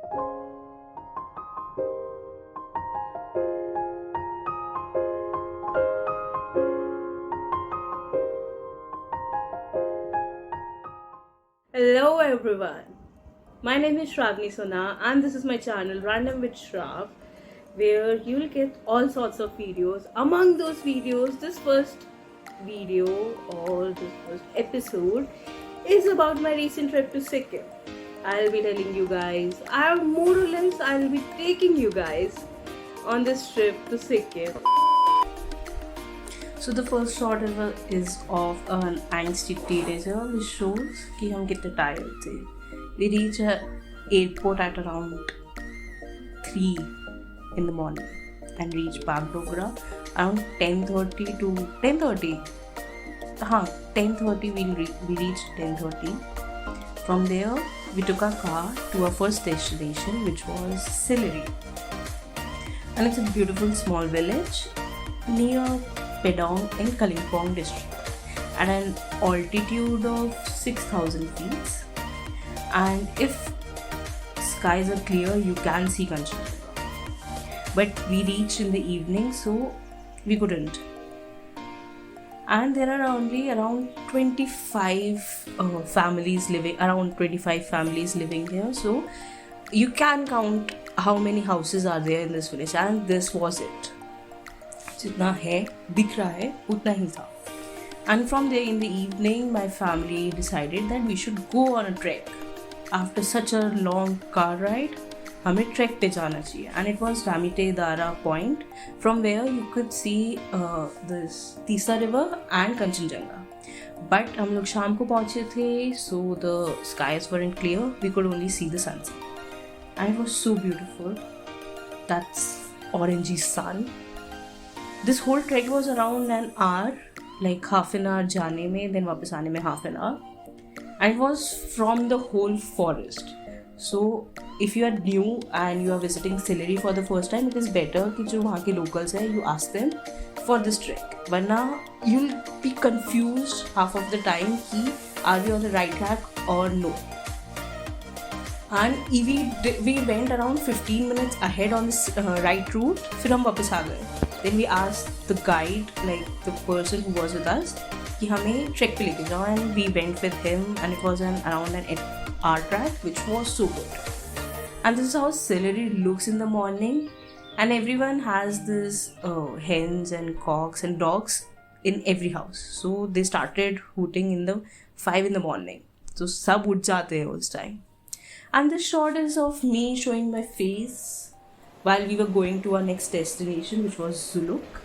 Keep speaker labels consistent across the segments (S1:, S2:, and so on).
S1: Hello everyone, my name is Shravani Sona and this is my channel Random with Shrav, where you will get all sorts of videos. Among those videos, this first video or this first episode is about my recent trip to Sikkim. I'll be telling you guys, I'll be taking you guys on this trip to Sikkim. So the first shot is of an angsty teenager, which shows कि हम कितने tired थे. We reach a airport at around 3 in the morning and reach Bagdogra around 10:30 to 10:30. 10:30 we reached 10:30. From there we took our car to our first destination, which was Celery, and it's a beautiful small village near Pedong in Kalimpong district at an altitude of 6,000 feet, and if skies are clear you can see Kanchenjunga, but we reached in the evening so we couldn't. And there are only around 25 families living here, so you can count how many houses are there in this village, and this was it. जितना है दिख रहा है उतना ही था. And from there in the evening my family decided that we should go on a trek. After such a long car ride, हमें trek पे जाना चाहिए, and it was Ramite Dara point from where you could see this Tisa river and Kanchenjunga. But हम लोग शाम को पहुँचे थे, so the skies weren't clear, we could only see the sunset, and it was so beautiful. That's orangey sun. This whole trek was around an hour, like half an hour जाने में, then वापस आने में half an hour, and it was from the whole forest. So if you are new and you are visiting Celery for the first time, it is better कि जो वहाँ के locals हैं, you ask them for this trek, वरना you'll be confused half of the time कि are we on the right track or no. And we went around 15 minutes ahead on this right route, फिर हम वापस आ गए. Then we asked the guide, like the person who was with us, कि हमें trek पे लेके जाओ, and we went with him, and it was around an hour track, which was so good. And this is how Celery looks in the morning, and everyone has this hens and cocks and dogs in every house. So they started hooting in the 5 in the morning. So सब उठ जाते हैं उस time. And this shot is of me showing my face while we were going to our next destination, which was Zuluk,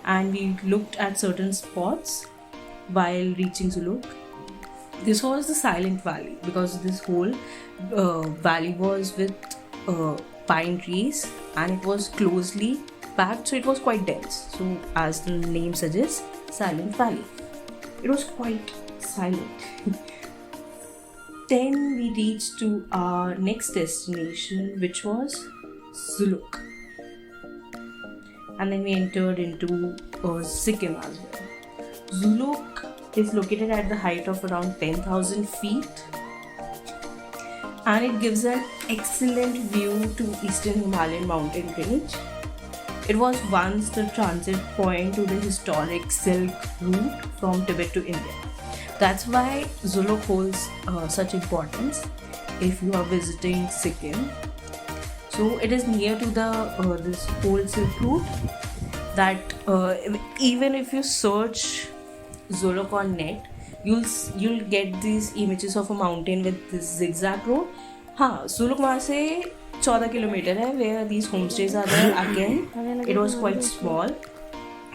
S1: and we looked at certain spots while reaching Zuluk. This was the Silent Valley because this whole valley was with pine trees, and it was closely packed, so it was quite dense. So as the name suggests, Silent Valley. It was quite silent. Then we reached to our next destination, which was Zuluk, and then we entered into Sikkim as well. Zuluk is located at the height of around 10,000 feet, and it gives an excellent view to eastern Himalayan mountain range. It was once the transit point to the historic Silk route from Tibet to India. That's why Zuluk holds such importance if you are visiting Sikkim. So it is near to the this whole Silk route that even if you search Zuluk on net, you'll get these images of a mountain with this zigzag road. हाँ, Zuluk वहाँ से 14 kilometre है, where these homestays are there. Again, it was quite small.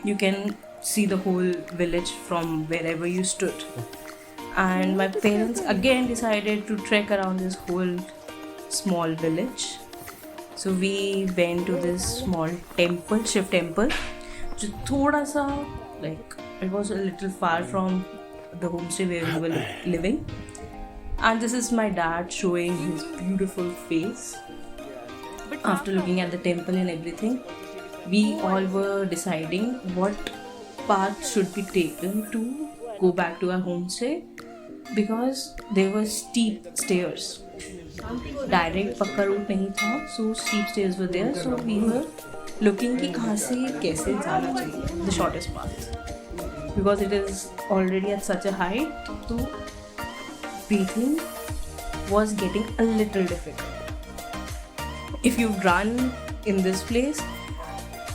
S1: You can see the whole village from wherever you stood. And my parents again decided to trek around this whole small village. So we went to this small temple, Shiv temple, जो थोड़ा सा like it was a little far from the homestay where we were living. And this is my dad showing his beautiful face. After looking at the temple and everything, we all were deciding what path should be taken to go back to our homestay, because there were steep stairs. Direct पक्का route नहीं था, so steep stairs were there, so we were looking कि कहाँ से कैसे जाना चाहिए the shortest path, because it is already at such a height, तो breathing was getting a little difficult. If you run in this place,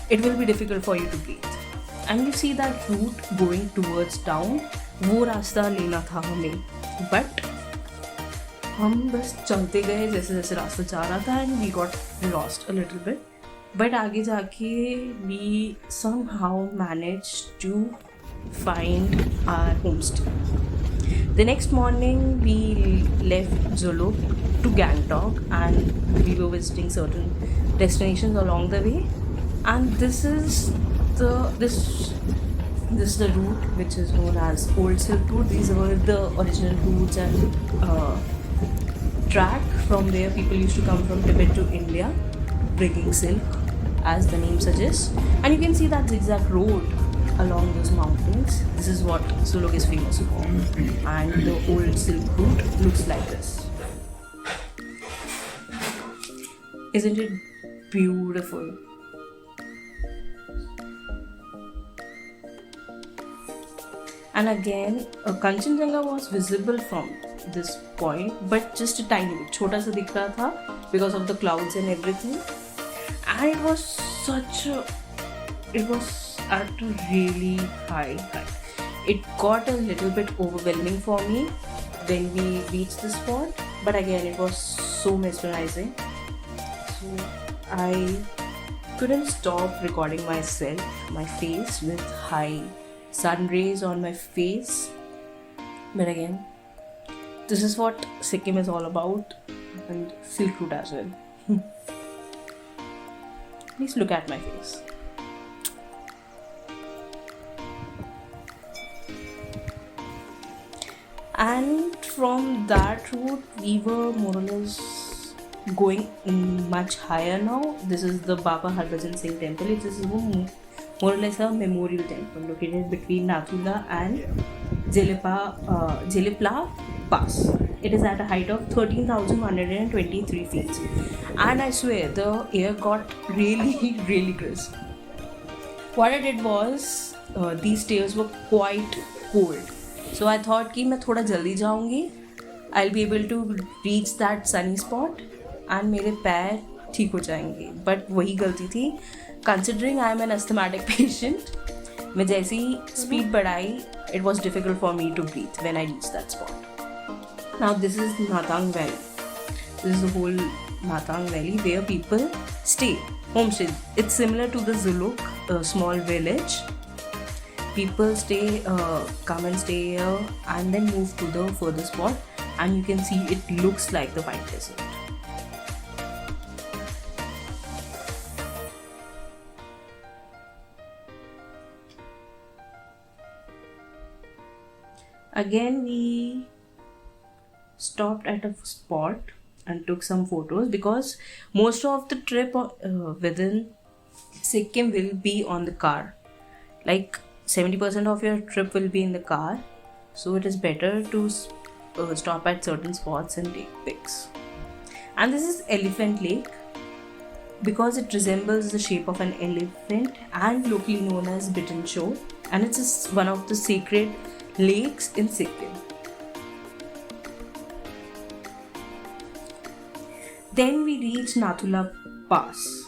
S1: it will be difficult for you to breathe. And you see that route going towards down, वो रास्ता लेना था हमें, but हम बस चलते गए जैसे जैसे रास्ता जा रहा था, and we got lost a little bit. But आगे जाके we somehow managed to find our homestay. The next morning we left Zuluk to Gangtok, and we were visiting certain destinations along the way, and this is the route which is known as Old Silk Route. These were the original routes and track. From there people used to come from Tibet to India bringing silk, as the name suggests, and you can see that zigzag road along those mountains. This is what Zuluk is famous for, and the Old Silk Route looks like this. Isn't it beautiful? And again, Kanchenjunga was visible from this point, but just a tiny bit, छोटा सा दिख रहा था because of the clouds and everything, and it was at a really high height. It got a little bit overwhelming for me when we reached the spot, but again it was so mesmerizing, so I couldn't stop recording myself, my face with high sun rays on my face. But again, this is what Sikkim is all about, and Silk Route as well. Please look at my face. And from that route we were more or less going much higher now. This is the Baba Harbhajan Singh temple. It is more or less a memorial temple located between Nathula and Jelipla Pass. It is at a height of 13,123 feet, and I swear the air got really crisp. What I did was, these stairs were quite cold, so I thought कि मैं थोड़ा जल्दी जाऊँगी, I'll be able to reach that sunny spot and मेरे पैर ठीक हो जाएंगे. But वही गलती थी, considering I am an asthmatic patient. मैं जैसे ही speed बढ़ाई, it was difficult for me to breathe when I reached that spot. Now this is Matang Valley. This is the whole Matang Valley where people stay, homestay. It's similar to the Zuluk, small village. People stay, come and stay here and then move to the further spot, and you can see it looks like the White Desert. Again we stopped at a spot and took some photos, because most of the trip within Sikkim will be on the car. Like 70% of your trip will be in the car, so it is better to stop at certain spots and take pics. And this is Elephant Lake because it resembles the shape of an elephant and locally known as Bitin Shore, and it's one of the sacred lakes in Sikkim. Then we reached Nathula Pass,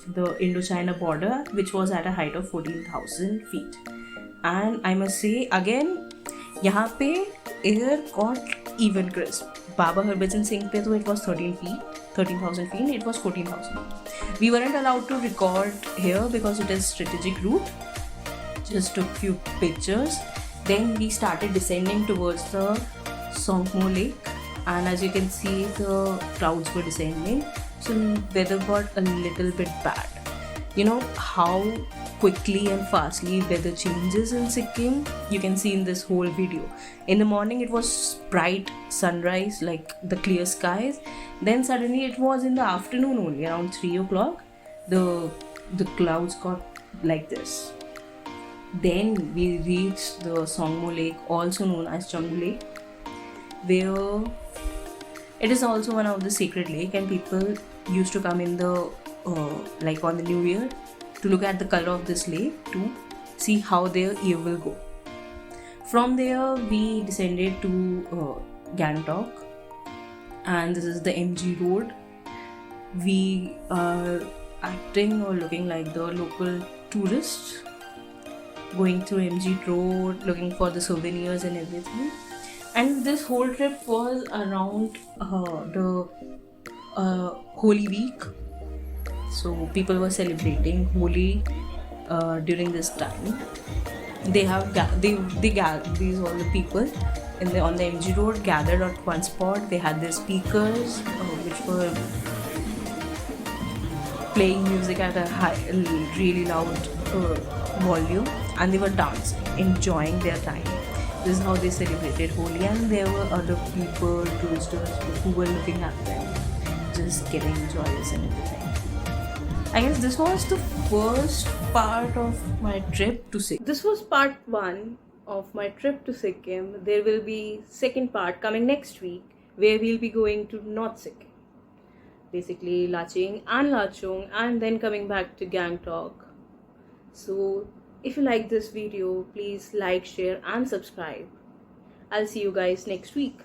S1: the Indo-China border, which was at a height of 14,000 feet. And I must say again, यहाँ पे air got even crisp. Baba Harbhajan Singh पे तो it was 13,000 feet, it was 14,000. We weren't allowed to record here because it is strategic route. Just took few pictures. Then we started descending towards the Songmo Lake, and as you can see the clouds were descending, so weather got a little bit bad. You know how quickly and fastly weather changes in Sikkim? You can see in this whole video. In the morning it was bright sunrise, like the clear skies. Then suddenly it was in the afternoon only, around 3 o'clock, the clouds got like this. Then we reached the Songmo Lake, also known as Changu Lake, where It is also one of the sacred lake, and people used to come in the like on the New Year to look at the color of this lake to see how their year will go. From there we descended to Gangtok, and this is the MG road. We are acting or looking like the local tourists, going through MG road looking for the souvenirs and everything. And this whole trip was around the Holy Week. So people were celebrating Holi during this time. These all the people on the MG road gathered at one spot. They had their speakers which were playing music at a really loud volume, and they were dancing, enjoying their time. This is how they celebrated Holi, and there were other people, tourists, who were looking at them, just getting joyous and everything. I guess this was the first part of my trip to Sikkim. This was part 1 of my trip to Sikkim. There will be second part coming next week, where we'll be going to North Sikkim. Basically Laching and Lachung, and then coming back to Gangtok. So if you like this video, please like, share and subscribe. I'll see you guys next week.